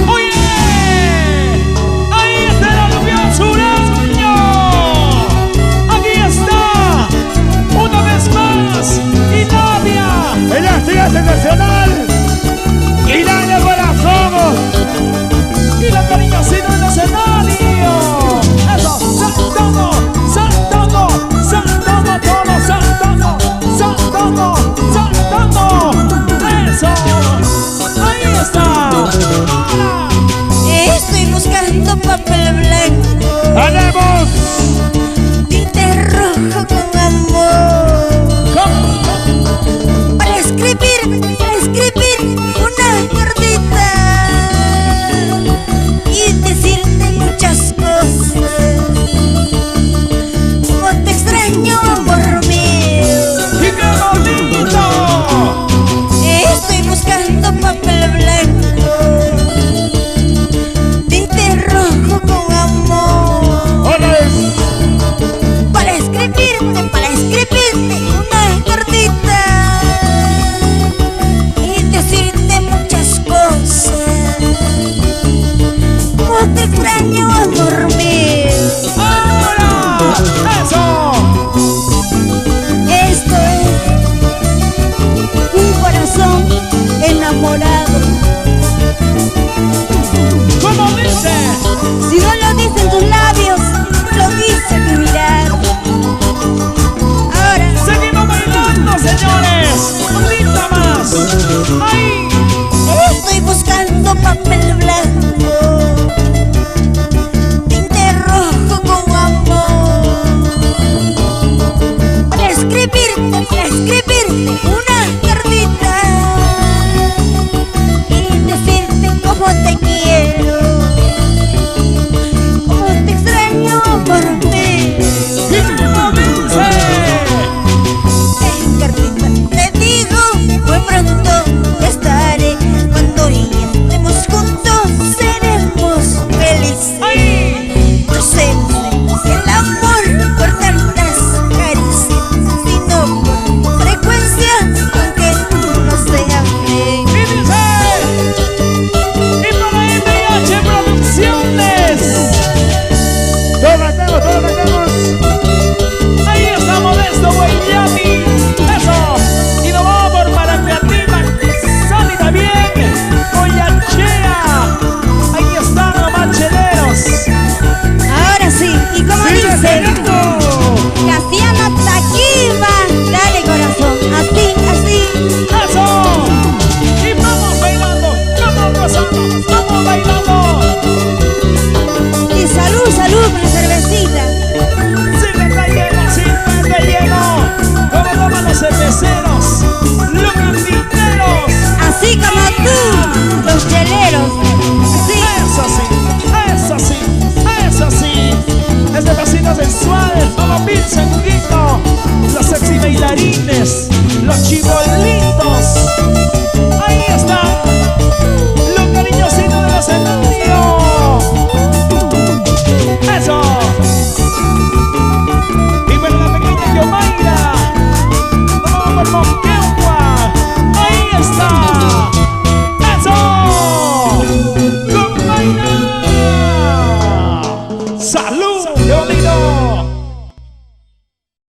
¡Oye! ¡Ahí está el aluvión sureño! ¡Aquí está! ¡Una vez más! ¡Italia! ¡El estudiante nacional! ¡Italia Corazón! ¡Y la cariñosita del escenario! ¡Eso! ¡Saltando! ¡Saltando! ¡Saltando todo! ¡Saltando! ¡Saltando! ¡Saltando! ¡Eso! ¡Ahí está! ¡Ahora! Estoy buscando papel blanco, ¡Andemos! tinte rojo con amor, para escribir una cartita y decirte muchas cosas. Como te extraño, amor mío. ¡Y qué bonito! Estoy buscando papel blanco, tinte rojo con amor, ¡Otra vez! para escribirte una cartita y decirte muchas cosas. Como te extraño, amor mío. ¡Ahora! ¡Eso! Esto es un corazón enamorado.